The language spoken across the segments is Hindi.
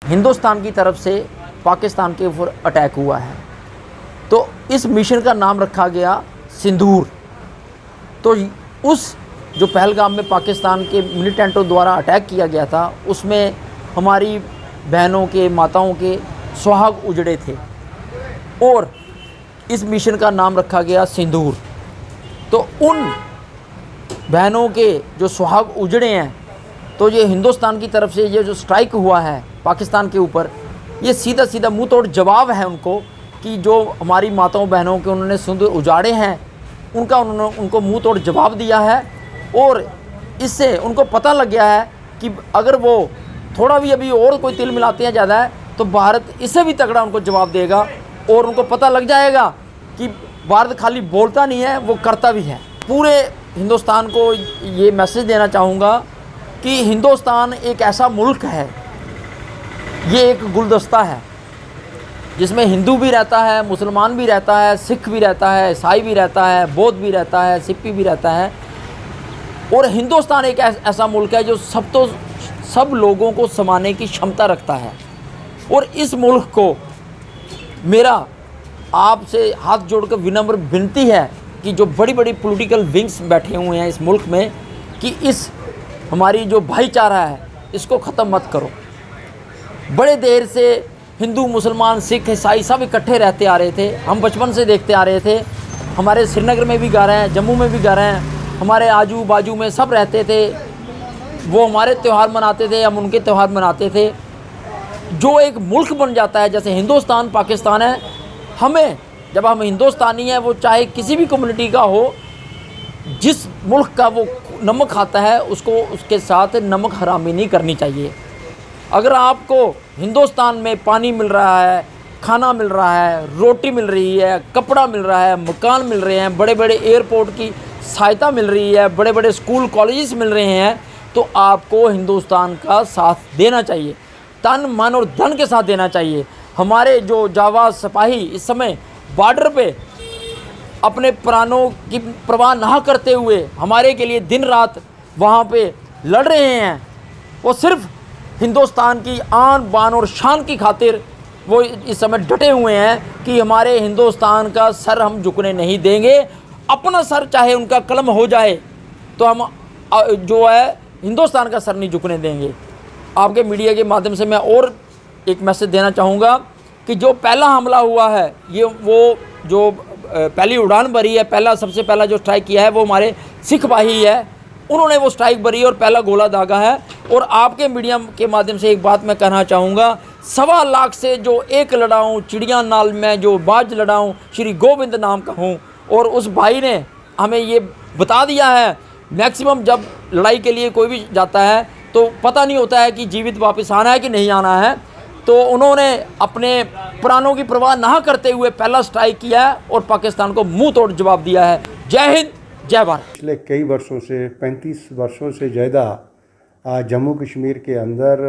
हिंदुस्तान की तरफ से पाकिस्तान के ऊपर अटैक हुआ है। तो इस मिशन का नाम रखा गया सिंदूर। तो उस जो पहलगाम में पाकिस्तान के मिलिटेंटों द्वारा अटैक किया गया था, उसमें हमारी बहनों के, माताओं के सुहाग उजड़े थे और इस मिशन का नाम रखा गया सिंदूर। तो उन बहनों के जो सुहाग उजड़े हैं, तो ये हिंदुस्तान की तरफ से ये जो स्ट्राइक हुआ है पाकिस्तान के ऊपर, ये सीधा सीधा मुंह तोड़ जवाब है उनको कि जो हमारी माताओं बहनों के उन्होंने सिंदूर उजाड़े हैं, उनको मुंह तोड़ जवाब दिया है। और इससे उनको पता लग गया है कि अगर वो थोड़ा भी अभी और कोई तिल मिलाते हैं ज़्यादा है, तो भारत इससे भी तगड़ा उनको जवाब देगा। और उनको पता लग जाएगा कि भारत खाली बोलता नहीं है, वो करता भी है। पूरे हिंदुस्तान को ये मैसेज देना चाहूँगा कि हिंदुस्तान एक ऐसा मुल्क है, ये एक गुलदस्ता है जिसमें हिंदू भी रहता है, मुसलमान भी रहता है, सिख भी रहता है, ईसाई भी रहता है, बौद्ध भी रहता है, सिप्पी भी रहता है। और हिंदुस्तान एक ऐसा मुल्क है जो सब लोगों को समाने की क्षमता रखता है। और इस मुल्क को मेरा आपसे हाथ जोड़कर विनम्र विनती है कि जो बड़ी बड़ी पॉलिटिकल विंग्स बैठे हुए हैं इस मुल्क में, कि इस हमारी जो भाईचारा है इसको ख़त्म मत करो। बड़े देर से हिंदू, मुसलमान, सिख, ईसाई सब इकट्ठे रहते आ रहे थे। हम बचपन से देखते आ रहे थे। हमारे श्रीनगर में भी घर हैं, जम्मू में भी घर हैं, हमारे आजू बाजू में सब रहते थे। वो हमारे त्यौहार मनाते थे, हम उनके त्यौहार मनाते थे। जो एक मुल्क बन जाता है, जैसे हिंदुस्तान पाकिस्तान है, हमें जब हम हिंदुस्तानी हैं, वो चाहे किसी भी कम्युनिटी का हो, जिस मुल्क का वो नमक खाता है उसको उसके साथ नमक हरामी नहीं करनी चाहिए। अगर आपको हिंदुस्तान में पानी मिल रहा है, खाना मिल रहा है, रोटी मिल रही है, कपड़ा मिल रहा है, मकान मिल रहे हैं, बड़े बड़े एयरपोर्ट की सहायता मिल रही है, बड़े बड़े स्कूल कॉलेजेस मिल रहे हैं, तो आपको हिंदुस्तान का साथ देना चाहिए, तन मन और धन के साथ देना चाहिए। हमारे जो जाबाज सिपाही इस समय बॉर्डर पे अपने प्राणों की परवाह ना करते हुए हमारे के लिए दिन रात वहाँ पे लड़ रहे हैं, वो सिर्फ हिंदुस्तान की आन बान और शान की खातिर वो इस समय डटे हुए हैं कि हमारे हिंदुस्तान का सर हम झुकने नहीं देंगे। अपना सर चाहे उनका कलम हो जाए तो हम जो है हिंदुस्तान का सर नहीं झुकने देंगे। आपके मीडिया के माध्यम से मैं और एक मैसेज देना चाहूँगा कि जो पहला हमला हुआ है, ये वो जो पहली उड़ान भरी है, सबसे पहला जो स्ट्राइक किया है वो हमारे सिख भाई है, उन्होंने वो स्ट्राइक भरी और पहला गोला दागा है। और आपके मीडिया के माध्यम से एक बात मैं कहना चाहूँगा, 1.25 लाख से जो एक लड़ाऊँ चिड़िया नाल में जो बाज लड़ाऊँ श्री गोविंद नाम का हूँ। और उस भाई ने हमें ये बता दिया है, मैक्सिमम जब लड़ाई के लिए कोई भी जाता है तो पता नहीं होता है कि जीवित वापस आना है कि नहीं आना है। तो उन्होंने अपने प्राणों की परवाह ना करते हुए पहला स्ट्राइक किया है और पाकिस्तान को मुंह तोड़ जवाब दिया है। जय हिंद, जय भारत। पिछले कई वर्षों से 35 वर्षों से ज़्यादा जम्मू कश्मीर के अंदर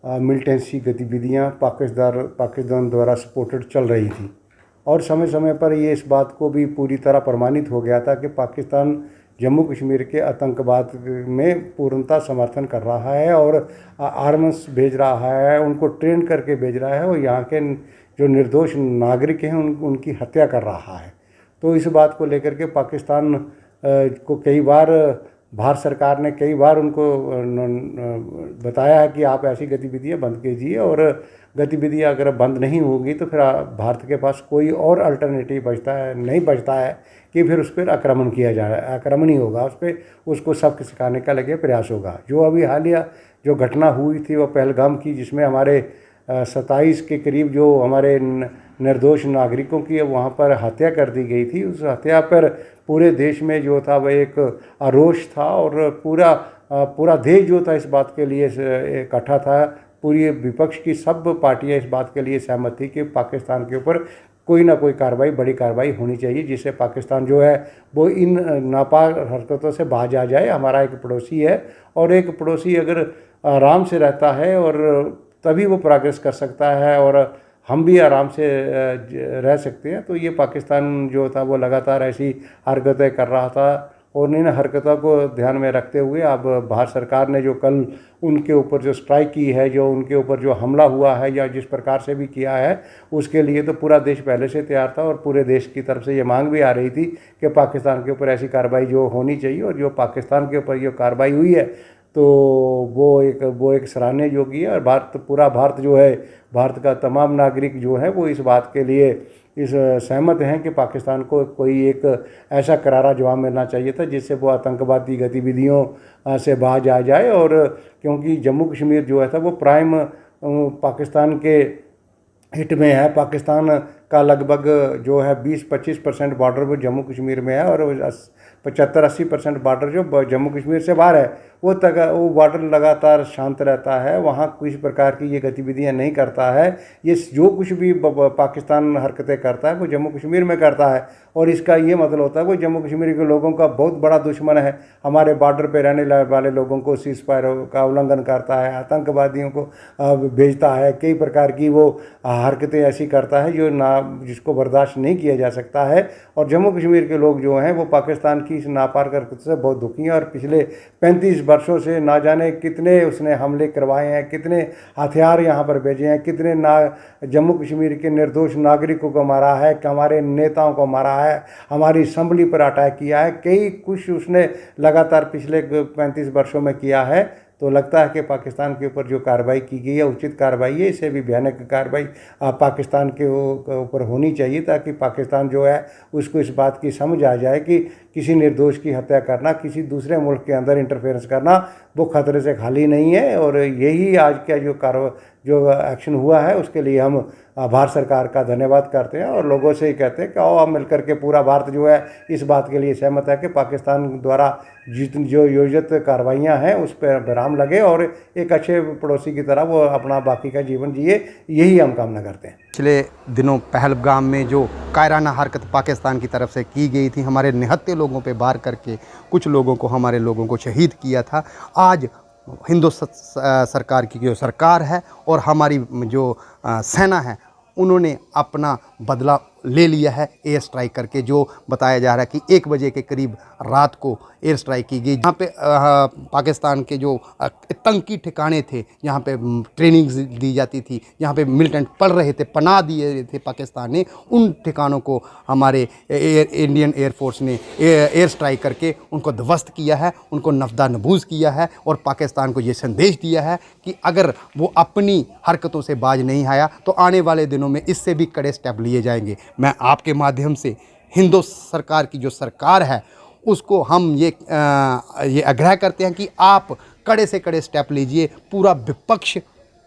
मिलिटेंसी गतिविधियां पाकिस्तान द्वारा सपोर्टेड चल रही थी। और समय समय पर ये इस बात को भी पूरी तरह प्रमाणित हो गया था कि पाकिस्तान जम्मू कश्मीर के आतंकवाद में पूर्णतः समर्थन कर रहा है और आर्म्स भेज रहा है, उनको ट्रेन करके भेज रहा है और यहाँ के जो निर्दोष नागरिक हैं उनकी हत्या कर रहा है। तो इस बात को लेकर के पाकिस्तान को कई बार भारत सरकार ने कई बार उनको बताया है कि आप ऐसी गतिविधियां बंद कीजिए, और गतिविधियां अगर बंद नहीं होगी तो फिर भारत के पास कोई और अल्टरनेटिव नहीं बचता है कि फिर उस पर आक्रमण किया जाए। आक्रमण ही होगा, उस पर उसको सबक सिखाने का लगे प्रयास होगा। जो अभी हालिया जो घटना हुई थी वो पहलगाम की, जिसमें हमारे 27 के करीब जो हमारे निर्दोष नागरिकों की वहाँ पर हत्या कर दी गई थी, उस हत्या पर पूरे देश में जो था वह एक आक्रोश था और पूरा देश जो था इस बात के लिए इकट्ठा था। पूरी विपक्ष की सब पार्टियां इस बात के लिए सहमत थी कि पाकिस्तान के ऊपर कोई ना कोई कार्रवाई, बड़ी कार्रवाई होनी चाहिए, जिससे पाकिस्तान जो है वो इन नापाक हरकतों से बाज आ जाए। हमारा एक पड़ोसी है और एक पड़ोसी अगर आराम से रहता है और तभी वो प्रोग्रेस कर सकता है और हम भी आराम से रह सकते हैं। तो ये पाकिस्तान जो था वो लगातार ऐसी हरकतें कर रहा था और इन हरकतों को ध्यान में रखते हुए अब भारत सरकार ने जो कल उनके ऊपर जो स्ट्राइक की है, जो उनके ऊपर जो हमला हुआ है या जिस प्रकार से भी किया है, उसके लिए तो पूरा देश पहले से तैयार था और पूरे देश की तरफ से ये मांग भी आ रही थी कि पाकिस्तान के ऊपर ऐसी कार्रवाई जो होनी चाहिए। और जो पाकिस्तान के ऊपर जो कार्रवाई हुई है तो वो एक सराहनीय योग्य है। और पूरा भारत जो है, भारत का तमाम नागरिक जो है वो इस बात के लिए सहमत हैं कि पाकिस्तान को कोई एक ऐसा करारा जवाब मिलना चाहिए था जिससे वो आतंकवादी गतिविधियों से बाज आ जाए। और क्योंकि जम्मू कश्मीर जो है था वो प्राइम पाकिस्तान के हिट में है। पाकिस्तान का लगभग जो है 20-25% बॉर्डर वो जम्मू कश्मीर में है और 75-80% बॉर्डर जो जम्मू कश्मीर से बाहर है वो बॉर्डर लगातार शांत रहता है। वहाँ किसी प्रकार की ये गतिविधियाँ नहीं करता है। ये जो कुछ भी पाकिस्तान हरकतें करता है वो जम्मू कश्मीर में करता है और इसका ये मतलब होता है वो जम्मू कश्मीर के लोगों का बहुत बड़ा दुश्मन है। हमारे बॉर्डर पे रहने वाले लोगों को सीज़फायर का उल्लंघन करता है, आतंकवादियों को भेजता है, कई प्रकार की वो हरकतें ऐसी करता है जिसको बर्दाश्त नहीं किया जा सकता है। और जम्मू कश्मीर के लोग जो हैं वो पाकिस्तान की इस नापाक हरकत से बहुत दुखी हैं और पिछले 35 वर्षों से ना जाने कितने उसने हमले करवाए हैं, कितने हथियार यहाँ पर भेजे हैं, कितने जम्मू कश्मीर के निर्दोष नागरिकों को मारा है, हमारे नेताओं को मारा है, हमारी असम्बली पर अटैक किया है, कई कुछ उसने लगातार पिछले 35 वर्षों में किया है। तो लगता है कि पाकिस्तान के ऊपर जो कार्रवाई की गई है उचित कार्रवाई है। इससे भी भयानक कार्रवाई पाकिस्तान के ऊपर होनी चाहिए ताकि पाकिस्तान जो है उसको इस बात की समझ आ जाए कि किसी निर्दोष की हत्या करना, किसी दूसरे मुल्क के अंदर इंटरफेरेंस करना वो खतरे से खाली नहीं है। और यही आज का जो एक्शन हुआ है उसके लिए हम भारत सरकार का धन्यवाद करते हैं और लोगों से ही कहते हैं कि आओ आप मिलकर के पूरा भारत जो है इस बात के लिए सहमत है कि पाकिस्तान द्वारा जो योजित कार्रवाइयाँ हैं उस पर विराम लगे और एक अच्छे पड़ोसी की तरह वो अपना बाकी का जीवन जिए, यही हम कामना करते हैं। पिछले दिनों पहलगाम में जो कायराना हरकत पाकिस्तान की तरफ से की गई थी, हमारे निहत्थे लोगों पे वार करके कुछ लोगों को, हमारे लोगों को शहीद किया था, आज हिंदुस्तान सरकार की जो सरकार है और हमारी जो सेना है उन्होंने अपना बदला ले लिया है एयर स्ट्राइक करके। जो बताया जा रहा है कि 1 बजे के करीब रात को एयर स्ट्राइक की गई, जहाँ पे पाकिस्तान के जो आतंकी ठिकाने थे, जहाँ पे ट्रेनिंग दी जाती थी, जहाँ पे मिलिटेंट पढ़ रहे थे, पनाह दिए थे पाकिस्तान ने, उन ठिकानों को हमारे इंडियन एयरफोर्स ने एयर स्ट्राइक करके उनको ध्वस्त किया है, उनको नफदा नबूज किया है और पाकिस्तान को ये संदेश दिया है कि अगर वो अपनी हरकतों से बाज नहीं आया तो आने वाले दिनों में इससे भी कड़े स्टेप लिए जाएंगे। मैं आपके माध्यम से हिंदू सरकार की जो सरकार है उसको हम ये आग्रह करते हैं कि आप कड़े से कड़े स्टेप लीजिए। पूरा विपक्ष,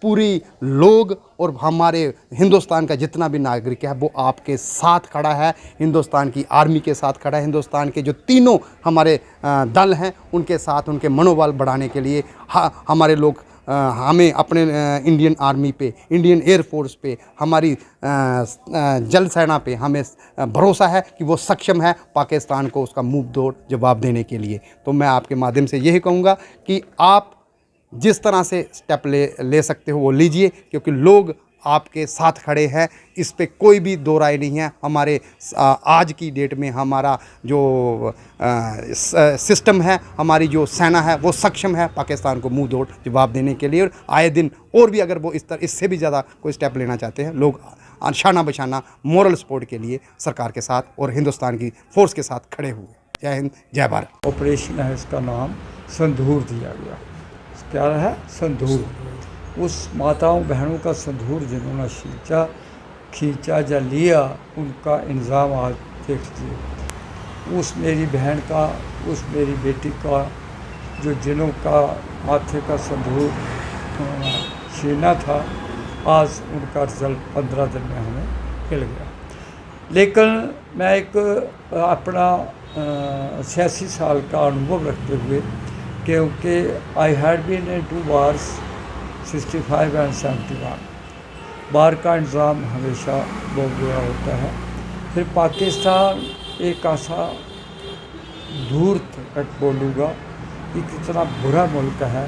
पूरी लोग और हमारे हिंदुस्तान का जितना भी नागरिक है वो आपके साथ खड़ा है, हिंदुस्तान की आर्मी के साथ खड़ा है, हिंदुस्तान के जो तीनों हमारे दल हैं उनके साथ, उनके मनोबल बढ़ाने के लिए हमारे लोग हमें अपने इंडियन आर्मी पे, इंडियन एयरफोर्स पे, हमारी जल सेना पे हमें भरोसा है कि वो सक्षम है पाकिस्तान को उसका मुंह तोड़ जवाब देने के लिए। तो मैं आपके माध्यम से यही कहूँगा कि आप जिस तरह से स्टेप ले सकते हो वो लीजिए, क्योंकि लोग आपके साथ खड़े हैं, इस पे कोई भी दो राय नहीं है। हमारे आज की डेट में हमारा जो सिस्टम है, हमारी जो सेना है वो सक्षम है पाकिस्तान को मुंह तोड़ जवाब देने के लिए। और आए दिन और भी अगर वो इससे भी ज़्यादा कोई स्टेप लेना चाहते हैं, लोग शाना बशाना मोरल सपोर्ट के लिए सरकार के साथ और हिंदुस्तान की फोर्स के साथ खड़े हुए। जय हिंद, जय भारत। ऑपरेशन है, इसका नाम संधूर दिया गया। क्या है? संधूर। उस माताओं बहनों का संधूर जिन्होंने खींचा या लिया, उनका इंजाम आज देख लीजिए। उस मेरी बहन का, उस मेरी बेटी का जो जिनों का माथे का संधूर छीना था, आज उनका रिजल्ट 15 दिन में हमें मिल गया। लेकिन मैं एक अपना 86 साल का अनुभव रखते हुए, क्योंकि I had been in 2 wars 65 and 71, bar का इंतज़ाम हमेशा बहुत बुरा होता है। फिर पाकिस्तान एक ऐसा धूर्त तक बोलूँगा कि कितना बुरा मुल्क है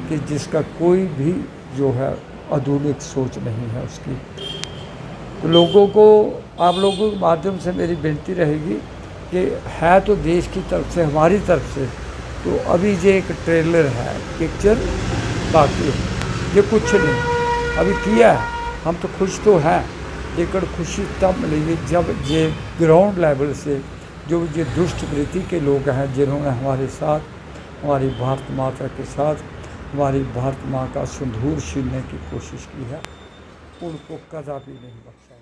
कि जिसका कोई भी जो है आधुनिक सोच नहीं है उसकी। तो लोगों को, आप लोगों के माध्यम से मेरी विनती रहेगी कि है तो देश की तरफ से, हमारी तरफ से। तो अभी ये एक ट्रेलर है, पिक्चर बाकी है, ये कुछ नहीं अभी किया है। हम तो खुश तो हैं, लेकिन खुशी तब मिलेगी जब ये ग्राउंड लेवल से जो ये दुष्ट वृत्ति के लोग हैं, जिन्होंने हमारे साथ, हमारी भारत माता के साथ, हमारी भारत माँ का सिंदूर छीनने की कोशिश की है, उनको कदापि नहीं बख्शा।